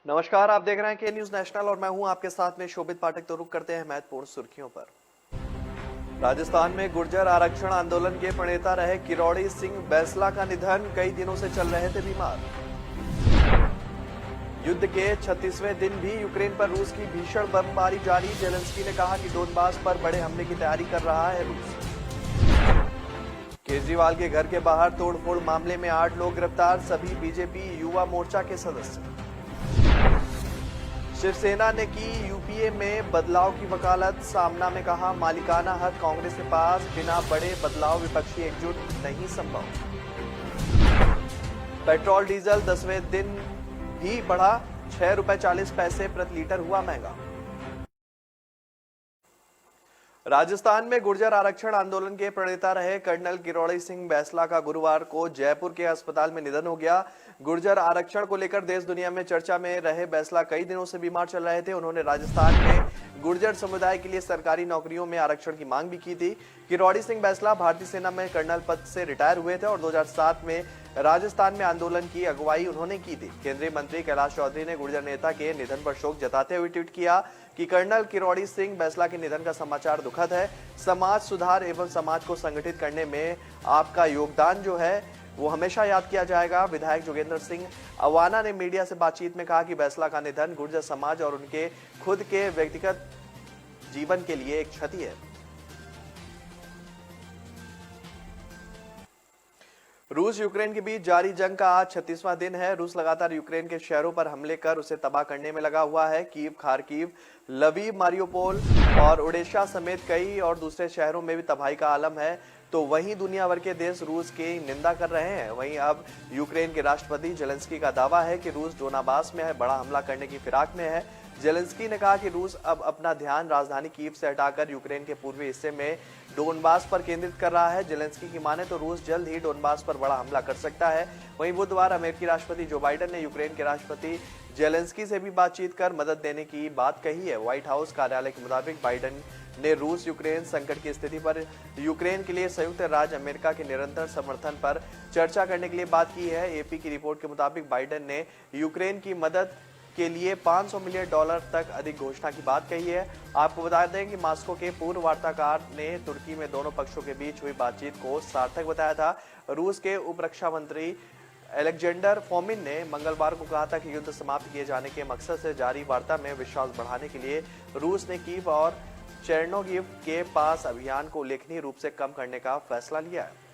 नमस्कार, आप देख रहे हैं के न्यूज नेशनल और मैं हूं आपके साथ में शोभित पाठक। तो रुक करते हैं महत्वपूर्ण सुर्खियों पर। राजस्थान में गुर्जर आरक्षण आंदोलन के प्रणेता रहे किरोड़ी सिंह बैंसला का निधन, कई दिनों से चल रहे थे बीमार। युद्ध के 36वें दिन भी यूक्रेन पर रूस की भीषण बमबारी जारी, जेलेंस्की ने कहा कि डोनबास पर बड़े हमले की तैयारी कर रहा है रूस। केजरीवाल के घर के बाहर तोड़फोड़ मामले में 8 लोग गिरफ्तार, सभी बीजेपी युवा मोर्चा के सदस्य। शिवसेना ने की यूपीए में बदलाव की वकालत, सामना में कहा मालिकाना हक कांग्रेस के पास, बिना बड़े बदलाव विपक्षी एकजुट नहीं संभव। पेट्रोल डीजल 10वें दिन भी बढ़ा, ₹6.40 प्रति लीटर हुआ महंगा। राजस्थान में गुर्जर आरक्षण आंदोलन के प्रणेता रहे कर्नल किरोड़ी सिंह बैंसला का गुरुवार को जयपुर के अस्पताल में निधन हो गया। गुर्जर आरक्षण को लेकर देश दुनिया में चर्चा में रहे बैंसला कई दिनों से बीमार चल रहे थे। उन्होंने राजस्थान में गुर्जर समुदाय के लिए सरकारी नौकरियों में आरक्षण की मांग भी की थी। किरोड़ी सिंह बैंसला भारतीय सेना में कर्नल पद से रिटायर हुए थे और 2007 में राजस्थान में आंदोलन की अगुवाई उन्होंने की थी। केंद्रीय मंत्री कैलाश चौधरी ने गुर्जर नेता के निधन पर शोक जताते हुए ट्वीट किया कि कर्नल किरोड़ी सिंह बैंसला के निधन का समाचार दुखद है। समाज सुधार एवं समाज को संगठित करने में आपका योगदान जो है वो हमेशा याद किया जाएगा। विधायक जोगेंद्र सिंह अवाना ने मीडिया से बातचीत में कहा कि बैंसला का निधन गुर्जर समाज और उनके खुद के व्यक्तिगत जीवन के लिए एक क्षति है। रूस यूक्रेन के बीच जारी जंग का आज 36वां दिन है। रूस लगातार यूक्रेन के शहरों पर हमले कर उसे तबाह करने में लगा हुआ है। कीव, खारकीव, लवीव, मारियोपोल और ओडेशा समेत कई और दूसरे शहरों में भी तबाही का आलम है। तो वहीं दुनिया भर के देश रूस की निंदा कर रहे हैं। वहीं अब यूक्रेन के राष्ट्रपति जेलेंस्की का दावा है कि रूस डोनाबास में बड़ा हमला करने की फिराक में है। जेलेंस्की ने कहा कि रूस अब अपना ध्यान राजधानी कीव से हटाकर यूक्रेन के पूर्वी हिस्से में डोनबास पर केंद्रित कर रहा है। जेलेंस्की की माने तो रूस जल्द ही डोनबास पर बड़ा हमला कर सकता है। वहीं बुधवार अमेरिकी राष्ट्रपति जो बाइडेन ने यूक्रेन के राष्ट्रपति जेलेंस्की से भी बातचीत कर मदद देने की बात कही है। व्हाइट हाउस कार्यालय के मुताबिक बाइडेन ने रूस यूक्रेन संकट की स्थिति पर यूक्रेन के लिए संयुक्त राज्य अमेरिका के निरंतर समर्थन पर चर्चा करने के लिए बात की है। एपी की रिपोर्ट के मुताबिक बाइडेन ने यूक्रेन की मदद के लिए $500 मिलियन तक अधिक घोषणा की बात कही है। आपको बता दें कि मॉस्को के पूर्व वार्ताकार ने तुर्की में दोनों पक्षों के बीच हुई बातचीत को सार्थक बताया था। रूस के उप रक्षा मंत्री अलेक्जेंडर फोमिन ने मंगलवार को कहा था कि युद्ध समाप्त किए जाने के मकसद से जारी वार्ता में विश्वास बढ़ाने के लिए रूस ने कीव और चेर्नोगिव के पास अभियान को उल्लेखनीय रूप से कम करने का फैसला लिया है।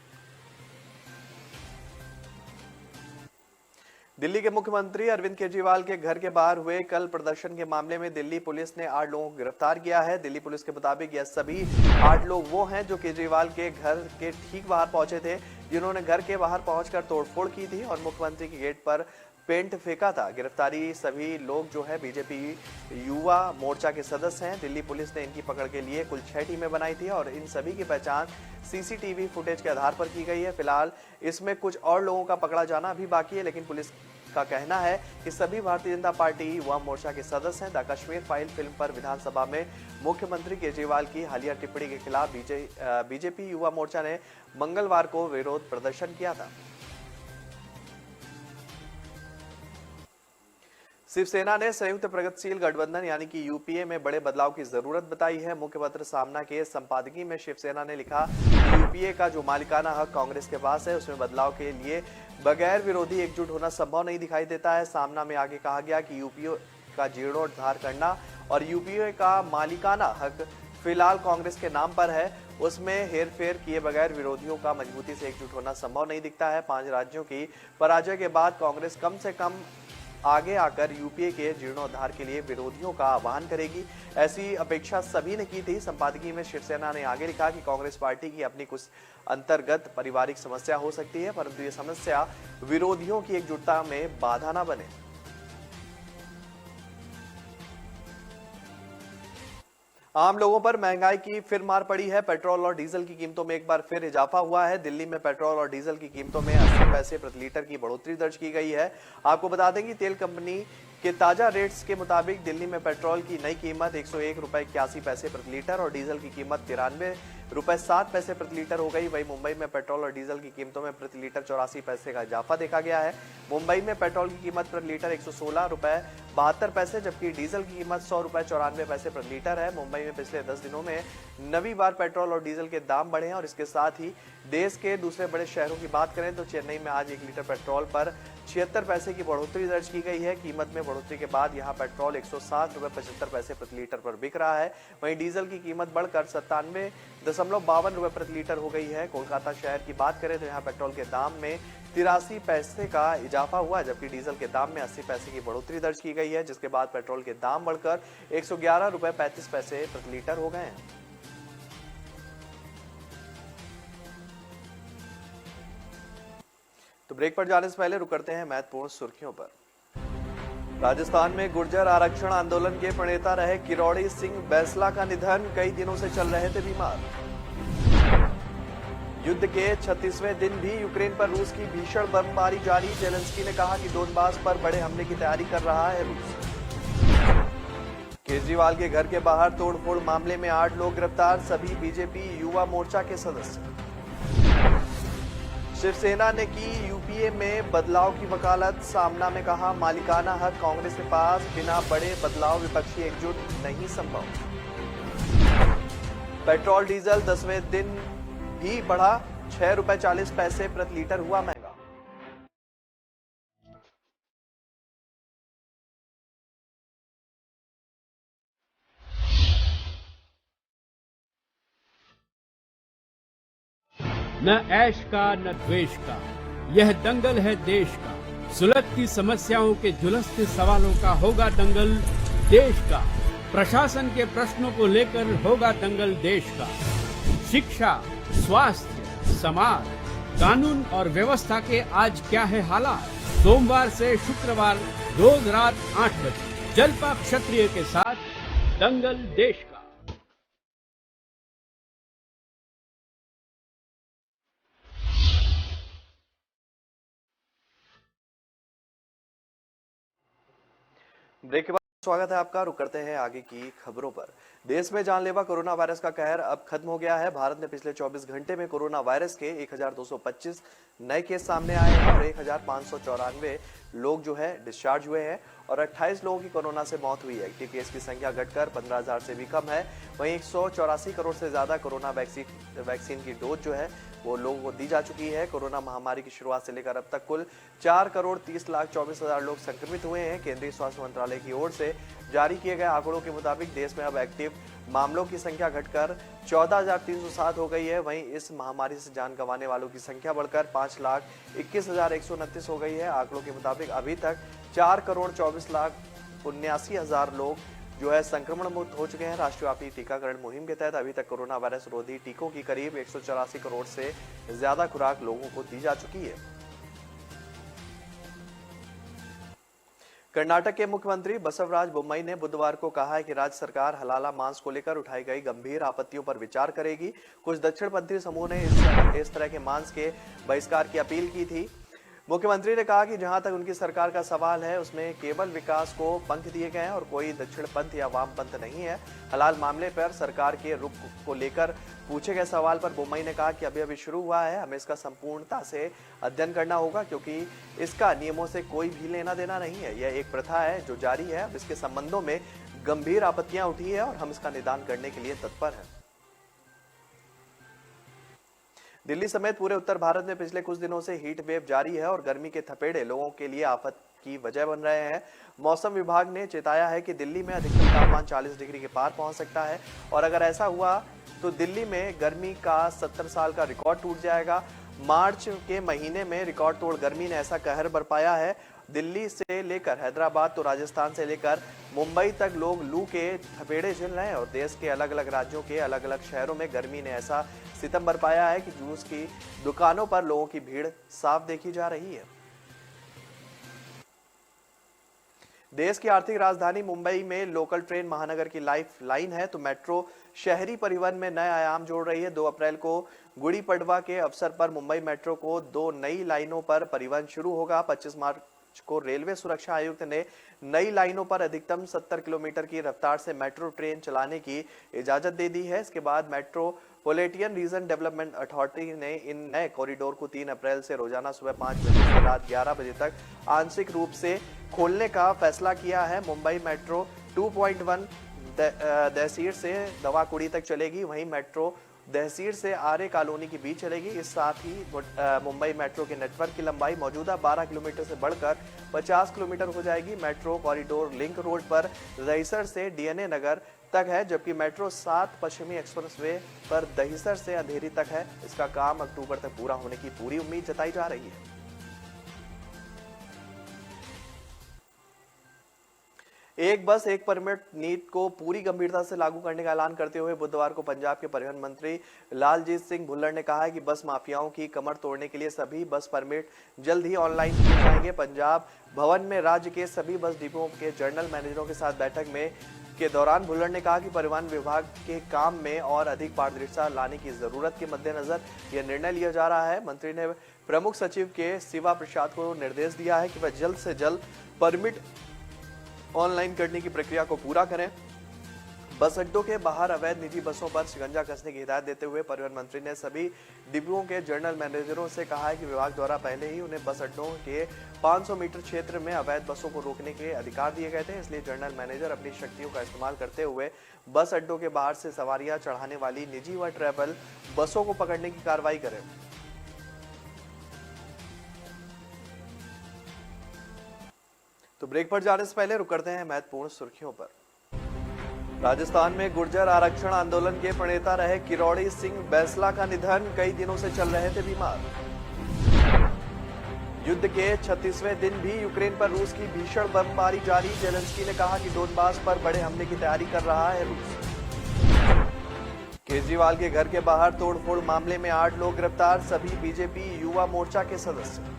दिल्ली के मुख्यमंत्री अरविंद केजरीवाल के घर के बाहर हुए कल प्रदर्शन के मामले में दिल्ली पुलिस ने 8 लोगों को गिरफ्तार किया है। दिल्ली पुलिस के मुताबिक यह सभी 8 लोग वो हैं जो केजरीवाल के घर के ठीक बाहर पहुंचे थे, जिन्होंने घर के बाहर पहुंचकर तोड़फोड़ की थी और मुख्यमंत्री के गेट पर पेंट फेंका था। गिरफ्तारी सभी लोग जो है बीजेपी युवा मोर्चा के सदस्य हैं। दिल्ली पुलिस ने इनकी पकड़ के लिए कुल 6 टीमें बनाई थी और इन सभी की पहचान सीसीटीवी फुटेज के आधार पर की गई है। फिलहाल इसमें कुछ और लोगों का पकड़ा जाना अभी बाकी है, लेकिन पुलिस का कहना है कि सभी भारतीय जनता पार्टी युवा मोर्चा के सदस्य हैं। द कश्मीर फाइल फिल्म पर विधानसभा में मुख्यमंत्री केजरीवाल की हालिया टिप्पणी के खिलाफ बीजेपी युवा मोर्चा ने मंगलवार को विरोध प्रदर्शन किया था। शिवसेना ने संयुक्त प्रगतिशील गठबंधन यानी कि यूपीए में बड़े बदलाव की जरूरत बताई है। मुखपत्र सामना के संपादकीय में शिवसेना ने लिखा कि यूपीए का जो मालिकाना हक कांग्रेस के पास है उसमें बदलाव के लिए बगैर विरोधी एकजुट होना संभव नहीं दिखाई देता है। सामना में आगे कहा गया कि यूपीए का जीर्णोद्धार करना और यूपीए का मालिकाना हक फिलहाल कांग्रेस के नाम पर है, उसमें हेरफेर किए बगैर विरोधियों का मजबूती से एकजुट होना संभव नहीं दिखता है। 5 राज्यों की पराजय के बाद कांग्रेस कम से कम आगे आकर यूपीए के जीर्णोद्धार के लिए विरोधियों का आह्वान करेगी, ऐसी अपेक्षा सभी ने की थी। संपादकीय में शिवसेना ने आगे लिखा कि कांग्रेस पार्टी की अपनी कुछ अंतर्गत पारिवारिक समस्या हो सकती है, परंतु ये समस्या विरोधियों की एकजुटता में बाधा न बने। आम लोगों पर महंगाई की फिर मार पड़ी है। पेट्रोल और डीजल की कीमतों में एक बार फिर इजाफा हुआ है। दिल्ली में पेट्रोल और डीजल की कीमतों में 80 पैसे प्रति लीटर की बढ़ोतरी दर्ज की गई है। आपको बता दें कि तेल कंपनी के ताजा रेट्स के मुताबिक दिल्ली में पेट्रोल की नई कीमत 101 रुपए 81 पैसे प्रति लीटर और डीजल की कीमत 93 रुपए 7 पैसे प्रति लीटर हो गई। वहीं मुंबई में पेट्रोल और डीजल की कीमतों में प्रति लीटर 84 पैसे का इजाफा देखा गया है। मुंबई में पेट्रोल की कीमत प्रति लीटर 116 रुपए 72 पैसे जबकि डीजल की कीमत 100 रुपए 94 पैसे प्रति लीटर है। मुंबई में पिछले 10 दिनों में नवी बार पेट्रोल और डीजल के दाम बढ़े हैं और इसके साथ ही देश के दूसरे बड़े शहरों की बात करें तो चेन्नई में आज 1 लीटर पेट्रोल पर 76 पैसे की बढ़ोतरी दर्ज की गई है। कीमत में बढ़ोतरी के बाद यहां पेट्रोल 107 रुपए 75 पैसे प्रति लीटर पर बिक रहा है। वहीं डीजल की कीमत बढ़कर 97.52 रुपए प्रति लीटर हो गई है। कोलकाता शहर की बात करें तो यहां पेट्रोल के दाम में 83 पैसे का इजाफा हुआ जबकि डीजल के दाम में 80 पैसे की बढ़ोतरी दर्ज की गई है, जिसके बाद पेट्रोल के दाम बढ़कर 111 रुपए 35 पैसे प्रति लीटर हो गए हैं। तो ब्रेक पर जाने से पहले रुक करते हैं महत्वपूर्ण सुर्खियों पर। राजस्थान में गुर्जर आरक्षण आंदोलन के प्रणेता रहे किरोड़ी सिंह बैंसला का निधन, कई दिनों से चल रहे थे बीमार। युद्ध के 36वें दिन भी यूक्रेन पर रूस की भीषण बमबारी जारी, जेलेंस्की ने कहा कि डोनबास पर बड़े हमले की तैयारी कर रहा है रूस। केजरीवाल के घर के बाहर तोड़फोड़ मामले में 8 लोग गिरफ्तार, सभी बीजेपी युवा मोर्चा के सदस्य। शिवसेना ने की यूपीए में बदलाव की वकालत, सामना में कहा मालिकाना हक कांग्रेस के पास, बिना बड़े बदलाव विपक्षी एकजुट नहीं संभव। पेट्रोल डीजल 10वें दिन भी बढ़ा, 6 रुपए 40 पैसे प्रति लीटर हुआ महंगा। न ऐश का न द्वेष का, यह दंगल है देश का। सुलगती समस्याओं के झुलसते सवालों का होगा दंगल देश का। प्रशासन के प्रश्नों को लेकर होगा दंगल देश का। शिक्षा, स्वास्थ्य, समाज, कानून और व्यवस्था के आज क्या है हालात। सोमवार से शुक्रवार रोज रात 8 बजे जलपा क्षत्रिय के साथ दंगल देश का। ब्रेक के बाद स्वागत है आपका। रुक करते हैं आगे की खबरों पर। देश में जानलेवा कोरोना वायरस का कहर अब खत्म हो गया है। भारत में पिछले 24 घंटे में कोरोना वायरस के 1225 नए केस सामने आए हैं और 1594 लोग जो है डिस्चार्ज हुए हैं और 28 लोगों की कोरोना से मौत हुई है। एक्टिव केस की संख्या घटकर 15,000 से भी कम है। वहीं 184 करोड़ से ज्यादा कोरोना वैक्सीन की डोज जो है वो लोगों को दी जा चुकी है। कोरोना महामारी की शुरुआत से लेकर अब तक कुल 4,30,24,000 लोग संक्रमित हुए हैं। केंद्रीय स्वास्थ्य मंत्रालय की ओर से जारी किए गए आंकड़ों के मुताबिक देश में अब एक्टिव मामलों की संख्या घटकर 14,307 हो गई है। वहीं इस महामारी से जान गंवाने वालों की संख्या बढ़कर 5,21,129 हो गई है। आंकड़ों के मुताबिक अभी तक 4,24,79,000 लोग जो है संक्रमण मुक्त हो चुके हैं। राष्ट्रव्यापी टीकाकरण मुहिम के तहत अभी तक कोरोना वायरस रोधी टीकों की करीब 184 करोड़ से ज्यादा खुराक लोगों को दी जा चुकी है। कर्नाटक के मुख्यमंत्री बसवराज बोम्मई ने बुधवार को कहा है कि राज्य सरकार हलाला मांस को लेकर उठाई गई गंभीर आपत्तियों पर विचार करेगी। कुछ दक्षिणपंथी समूह ने इस तरह के मांस के बहिष्कार की अपील की थी। मुख्यमंत्री ने कहा कि जहां तक उनकी सरकार का सवाल है उसमें केवल विकास को पंख दिए गए हैं और कोई दक्षिण पंथ या वाम पंथ नहीं है। हलाल मामले पर सरकार के रुख को लेकर पूछे गए सवाल पर बोम्मई ने कहा कि अभी शुरू हुआ है, हमें इसका संपूर्णता से अध्ययन करना होगा क्योंकि इसका नियमों से कोई भी लेना देना नहीं है। यह एक प्रथा है जो जारी है। अब इसके संबंधों में गंभीर आपत्तियां उठी है और हम इसका निदान करने के लिए तत्पर हैं। दिल्ली समेत पूरे उत्तर भारत में पिछले कुछ दिनों से हीट वेव जारी है और गर्मी के थपेड़े लोगों के लिए आफत की वजह बन रहे हैं। मौसम विभाग ने चेताया है कि दिल्ली में अधिकतम तापमान 40 डिग्री के पार पहुंच सकता है और अगर ऐसा हुआ तो दिल्ली में गर्मी का 70 साल का रिकॉर्ड टूट जाएगा। मार्च के महीने में रिकॉर्ड तोड़ गर्मी ने ऐसा कहर बरपाया है। दिल्ली से लेकर हैदराबाद तो राजस्थान से लेकर मुंबई तक लोग लू के थपेड़े झेल रहे हैं और देश के अलग अलग राज्यों के अलग अलग शहरों में गर्मी ने ऐसा सितम बरपाया है कि जूस की दुकानों पर लोगों की भीड़ साफ देखी जा रही है। देश की आर्थिक राजधानी मुंबई में लोकल ट्रेन महानगर की लाइफ लाइन है तो मेट्रो शहरी परिवहन में नए आयाम जोड़ रही है। 2 अप्रैल को गुड़ी पड़वा के अवसर पर मुंबई मेट्रो को 2 नई लाइनों पर परिवहन शुरू होगा। को रेलवे सुरक्षा आयुक्त ने नई लाइनों पर अधिकतम 70 किलोमीटर की रफ्तार से मेट्रो ट्रेन चलाने की इजाजत दे दी है। इसके बाद मेट्रोपॉलिटन रीजन डेवलपमेंट अथॉरिटी ने इन नए कॉरिडोर को 3 अप्रैल से रोजाना सुबह 5 बजे से रात 11 बजे तक आंशिक रूप से खोलने का फैसला किया है। मुंबई मेट्रो 2.1 दहसीर से दवाकुड़ी तक चलेगी, वहीं मेट्रो दहसीर से आर्य कॉलोनी के बीच चलेगी। इस साथ ही मुंबई मेट्रो के नेटवर्क की लंबाई मौजूदा 12 किलोमीटर से बढ़कर 50 किलोमीटर हो जाएगी। मेट्रो कॉरिडोर लिंक रोड पर दहिसर से डीएनए नगर तक है, जबकि मेट्रो 7 पश्चिमी एक्सप्रेसवे पर दहिसर से अंधेरी तक है। इसका काम अक्टूबर तक पूरा होने की पूरी उम्मीद जताई जा रही है। एक बस एक परमिट नीति को पूरी गंभीरता से लागू करने का ऐलान करते हुए बुधवार को पंजाब के परिवहन मंत्री लालजीत सिंह भुल्लर ने कहा है कि बस माफियाओं की कमर तोड़ने के लिए सभी बस परमिट जल्द ही ऑनलाइन किए जाएंगे। पंजाब भवन में राज्य के सभी बस डिपोओं के जनरल मैनेजरों के साथ बैठक में के दौरान भुल्लर ने कहा कि परिवहन विभाग के काम में और अधिक पारदर्शिता लाने की जरूरत के मद्देनजर यह निर्णय लिया जा रहा है। मंत्री ने प्रमुख सचिव के शिवा प्रसाद को निर्देश दिया है कि वह जल्द से जल्द परमिट ऑनलाइन करने की प्रक्रिया को पूरा करें। बस अड्डों के बाहर अवैध निजी बसों पर शिकंजा कसने की हिदायत देते हुए परिवहन मंत्री ने सभी डिपोओं के जनरल मैनेजरों से कहा है कि विभाग द्वारा पहले ही उन्हें बस अड्डों के 500 मीटर क्षेत्र में अवैध बसों को रोकने के अधिकार दिए गए थे। इसलिए जनरल मैनेजर अपनी शक्तियों का इस्तेमाल करते हुए बस अड्डों के बाहर से सवारियां चढ़ाने वाली निजी व ट्रैवल बसों को पकड़ने की कार्रवाई करें। तो ब्रेक पर जाने से पहले रुक करते हैं महत्वपूर्ण सुर्खियों पर। राजस्थान में गुर्जर आरक्षण आंदोलन के प्रणेता रहे किरोड़ी सिंह बैंसला का निधन, कई दिनों से चल रहे थे बीमार। युद्ध के 36वें दिन भी यूक्रेन पर रूस की भीषण बमबारी जारी, जेलेंस्की ने कहा कि डोनबास पर बड़े हमले की तैयारी कर रहा है रूस। केजरीवाल के घर के बाहर तोड़फोड़ मामले में 8 लोग गिरफ्तार, सभी बीजेपी युवा मोर्चा के सदस्य।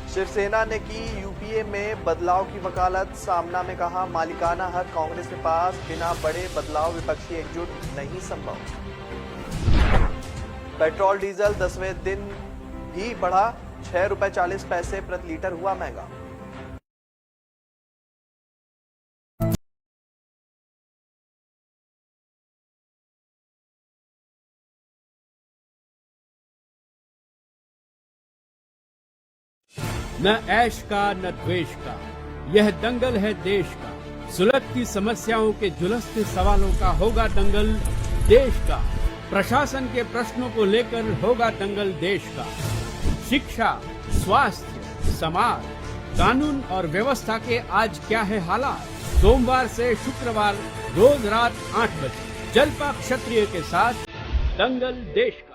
शिवसेना ने की यूपीए में बदलाव की वकालत, सामना में कहा मालिकाना हक कांग्रेस के पास, बिना बड़े बदलाव विपक्षी एकजुट नहीं संभव। पेट्रोल डीजल 10वें दिन भी बढ़ा, ₹6.40 प्रति लीटर हुआ महंगा। न ऐश का न द्वेष का, यह दंगल है देश का। सुलगती समस्याओं के जुलसते सवालों का होगा दंगल देश का। प्रशासन के प्रश्नों को लेकर होगा दंगल देश का। शिक्षा, स्वास्थ्य, समाज, कानून और व्यवस्था के आज क्या है हालात। सोमवार से शुक्रवार रोज रात 8 बजे जलपा क्षत्रिय के साथ दंगल देश का।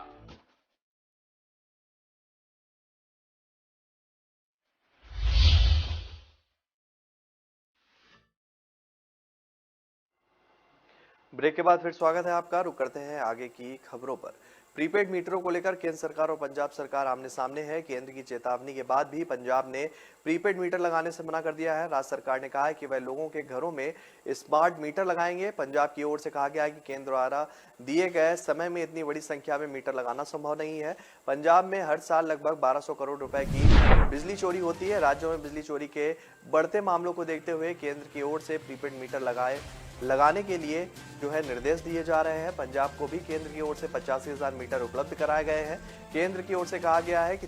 ब्रेक के बाद फिर स्वागत है आपका। रुक करते हैं आगे की खबरों पर। प्रीपेड मीटरों को लेकर केंद्र सरकार और पंजाब सरकार आमने सामने है। केंद्र की चेतावनी के बाद भी पंजाब ने प्रीपेड मीटर लगाने से मना कर दिया है। राज्य सरकार ने कहा है कि वह लोगों के घरों में स्मार्ट मीटर लगाएंगे। पंजाब की ओर से कहा गया है कि केंद्र द्वारा दिए गए समय में इतनी बड़ी संख्या में मीटर लगाना संभव नहीं है। पंजाब में हर साल लगभग 1200 करोड़ रुपए की बिजली चोरी होती है। राज्यों में बिजली चोरी के बढ़ते मामलों को देखते हुए केंद्र की ओर से प्रीपेड मीटर लगाने के लिए निर्देश दिए जा रहे हैं। पंजाब को भी केंद्र की ओर से 85,000 मीटर उपलब्ध कराए गए हैं। केंद्र की ओर से कहा गया है कि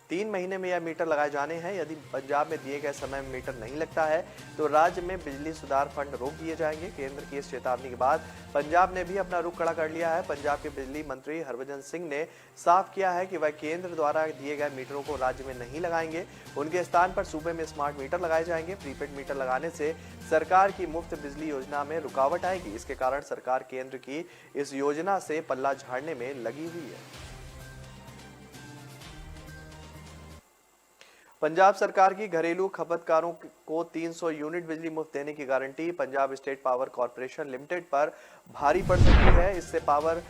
3 महीने में यह मीटर लगाए जाने हैं। यदि पंजाब में दिए गए समय में मीटर नहीं लगता है तो राज्य में बिजली सुधार फंड रोक दिए जाएंगे। केंद्र की इस चेतावनी के बाद पंजाब ने भी अपना रुख खड़ा कर लिया है। पंजाब के बिजली मंत्री हरभजन सिंह ने साफ किया है कि वह केंद्र द्वारा दिए गए मीटरों को राज्य में नहीं लगाएंगे। उनके स्थान पर सूबे में स्मार्ट मीटर लगाए जाएंगे। प्रीपेड मीटर लगाने से सरकार की मुफ्त बिजली योजना में रुकावट आएगी। इसके कारण सरकार केंद्र की इस योजना से पल्ला झाड़ने में लगी हुई है। पंजाब सरकार की घरेलू खपतकारों को 300 यूनिट बिजली मुफ्त देने की guarantee Punjab state power corporation limited पर भारी पड़ सकती है। इससे पावर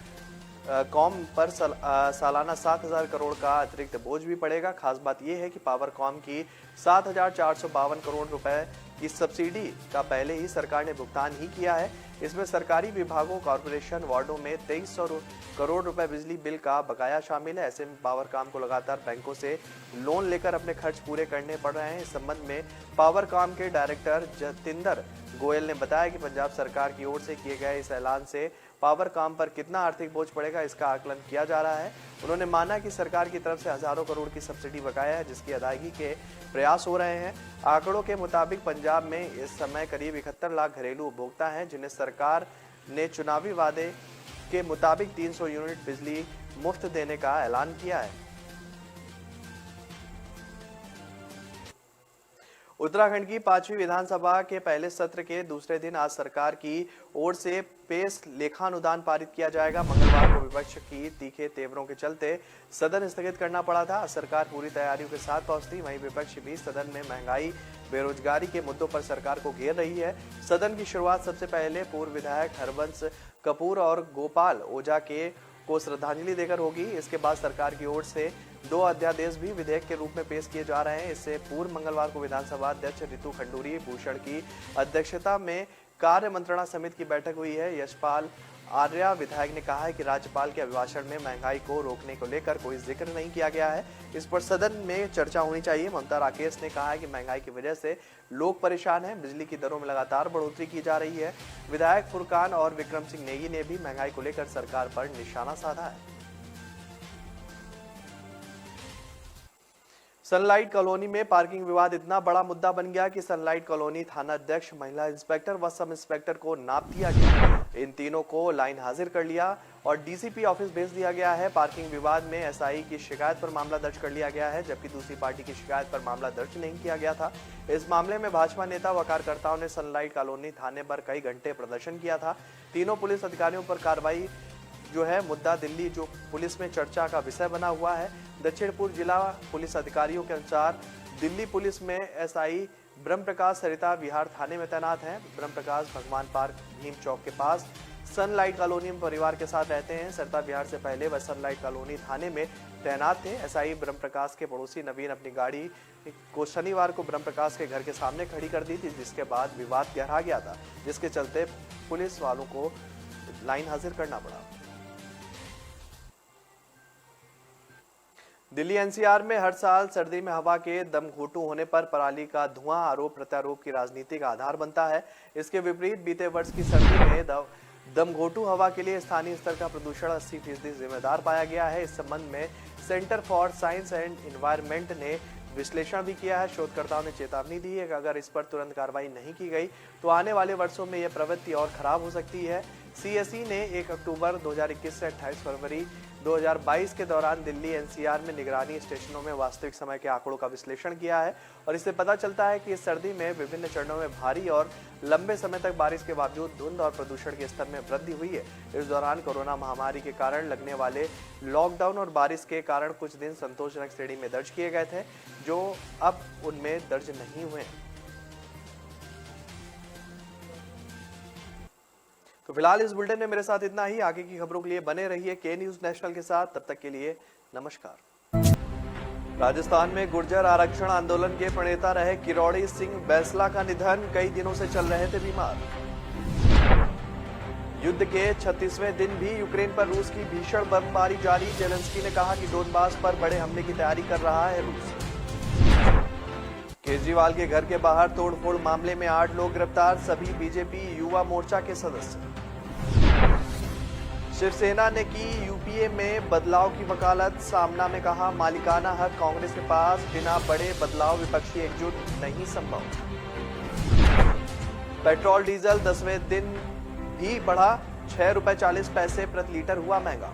कॉम पर सालाना 7,000 करोड़ का अतिरिक्त बोझ भी पड़ेगा। खास बात यह है कि पावर कॉम की 7,452 करोड़ रुपए की सब्सिडी का पहले ही सरकार ने भुगतान ही किया है। इसमें सरकारी विभागों, कॉर्पोरेशन, वार्डों में 2300 करोड़ रुपए बिजली बिल का बकाया शामिल है। ऐसे में पावरकॉम को लगातार बैंकों से लोन लेकर अपने खर्च पूरे करने पड़ रहे हैं। इस संबंध में पावरकॉम के डायरेक्टर जतिंदर गोयल ने बताया कि पंजाब सरकार की ओर से किए गए इस ऐलान से पावरकॉम पर कितना आर्थिक बोझ पड़ेगा, इसका आकलन किया जा रहा है। उन्होंने माना कि सरकार की तरफ से हजारों करोड़ की सब्सिडी बकाया है, जिसकी अदायगी के प्रयास हो रहे हैं। आंकड़ों के मुताबिक पंजाब में इस समय करीब 71 लाख घरेलू उपभोक्ता हैं, जिन्हें सरकार ने चुनावी वादे के मुताबिक 300 यूनिट बिजली मुफ्त देने का ऐलान किया है। उत्तराखंड की 5वीं विधानसभा के पहले सत्र के दूसरे दिन आज सरकार की ओर से पेश लेखानुदान पारित किया जाएगा। मंगलवार को विपक्ष की तीखे तेवरों के चलते सदन स्थगित करना पड़ा था। सरकार पूरी तैयारियों के साथ पहुंची, वहीं विपक्ष भी सदन में महंगाई, बेरोजगारी के मुद्दों पर सरकार को घेर रही है। सदन की शुरुआत सबसे पहले पूर्व विधायक हरबंस कपूर और गोपाल ओझा को श्रद्धांजलि देकर होगी। इसके बाद सरकार की ओर से 2 अध्यादेश भी विधेयक के रूप में पेश किए जा रहे हैं। इससे पूर्व मंगलवार को विधानसभा अध्यक्ष रितु खंडूरी भूषण की अध्यक्षता में कार्य मंत्रणा समिति की बैठक हुई है। यशपाल आर्या विधायक ने कहा है कि राज्यपाल के अभिभाषण में महंगाई को रोकने को लेकर कोई जिक्र नहीं किया गया है, इस पर सदन में चर्चा होनी चाहिए। ममता राकेश ने कहा है कि महंगाई की वजह से लोग परेशान हैं, बिजली की दरों में लगातार बढ़ोतरी की जा रही है। विधायक फुरकान और विक्रम सिंह नेगी ने भी महंगाई को लेकर सरकार पर निशाना साधा है। सनलाइट कॉलोनी में पार्किंग विवाद इतना बड़ा मुद्दा बन गया कि सनलाइट कॉलोनी थाना अध्यक्ष, महिला इंस्पेक्टर व सब इंस्पेक्टर को नाप दिया गया। इन तीनों को लाइन हाजिर कर लिया और डीसीपी ऑफिस भेज दिया गया है। पार्किंग विवाद में एसआई की शिकायत पर मामला दर्ज कर लिया गया है, जबकि दूसरी पार्टी की शिकायत पर मामला दर्ज नहीं किया गया था। इस मामले में भाजपा नेता व कार्यकर्ताओं ने सनलाइट कॉलोनी थाने पर कई घंटे प्रदर्शन किया था। तीनों पुलिस अधिकारियों पर कार्रवाई जो है मुद्दा दिल्ली जो पुलिस में चर्चा का विषय बना हुआ है। दक्षिण पूर्व जिला पुलिस अधिकारियों के अनुसार दिल्ली पुलिस में एसआई ब्रह्म प्रकाश सरिता विहार थाने में तैनात हैं। ब्रह्म प्रकाश भगवान पार्क भीम चौक के पास सनलाइट कॉलोनी में परिवार के साथ रहते हैं। सरिता विहार से पहले वह सनलाइट कॉलोनी थाने में तैनात थे। एसआई ब्रह्म प्रकाश के पड़ोसी नवीन अपनी गाड़ी को शनिवार को ब्रह्म प्रकाश के घर के सामने खड़ी कर दी थी, जिसके बाद विवाद गहरा गया था, जिसके चलते पुलिस वालों को लाइन हाजिर करना पड़ा। दिल्ली एनसीआर में हर साल सर्दी में हवा के दमघोंटू होने पर पराली का धुआं आरोप प्रत्यारोप की राजनीति का आधार बनता है। इसके विपरीत बीते वर्ष की सर्दी में दमघोंटू हवा के लिए स्थानीय स्तर का प्रदूषण 80% जिम्मेदार पाया गया है। इस संबंध में centre for science and environment ने विश्लेषण भी किया है। शोधकर्ताओं ने चेतावनी दी है कि अगर इस पर तुरंत कार्रवाई नहीं की गई तो आने वाले वर्षों में यह प्रवृत्ति और खराब हो सकती है। सीएसई ने 1 अक्टूबर 2021 से 28 फरवरी 2022 के दौरान दिल्ली एनसीआर में निगरानी स्टेशनों में वास्तविक समय के आंकड़ों का विश्लेषण किया है और इससे पता चलता है कि इस सर्दी में विभिन्न चरणों में भारी और लंबे समय तक बारिश के बावजूद धुंध और प्रदूषण के स्तर में वृद्धि हुई है। इस दौरान कोरोना महामारी के कारण लगने वाले लॉकडाउन और बारिश के कारण कुछ दिन संतोषजनक श्रेणी में दर्ज किए गए थे, जो अब उनमें दर्ज नहीं हुए। तो फिलहाल इस बुलेटिन में मेरे साथ इतना ही। आगे की खबरों के लिए बने रहिए के न्यूज नेशनल के साथ। तब तक के लिए नमस्कार। राजस्थान में गुर्जर आरक्षण आंदोलन के प्रणेता रहे किरोड़ी सिंह बैंसला का निधन, कई दिनों से चल रहे थे बीमार। युद्ध के 36वें दिन भी यूक्रेन पर रूस की भीषण बमबारी जारी, जेलेंस्की ने कहा कि डोनबास पर बड़े हमले की तैयारी कर रहा है रूस। केजरीवाल के घर के बाहर तोड़फोड़ मामले में 8 लोग गिरफ्तार, सभी बीजेपी युवा मोर्चा के सदस्य। शिवसेना ने की यूपीए में बदलाव की वकालत, सामना में कहा मालिकाना हक कांग्रेस के पास, बिना बड़े बदलाव विपक्षी एकजुट नहीं संभव। पेट्रोल डीजल 10वें दिन भी बढ़ा, ₹6.40 प्रति लीटर हुआ महंगा।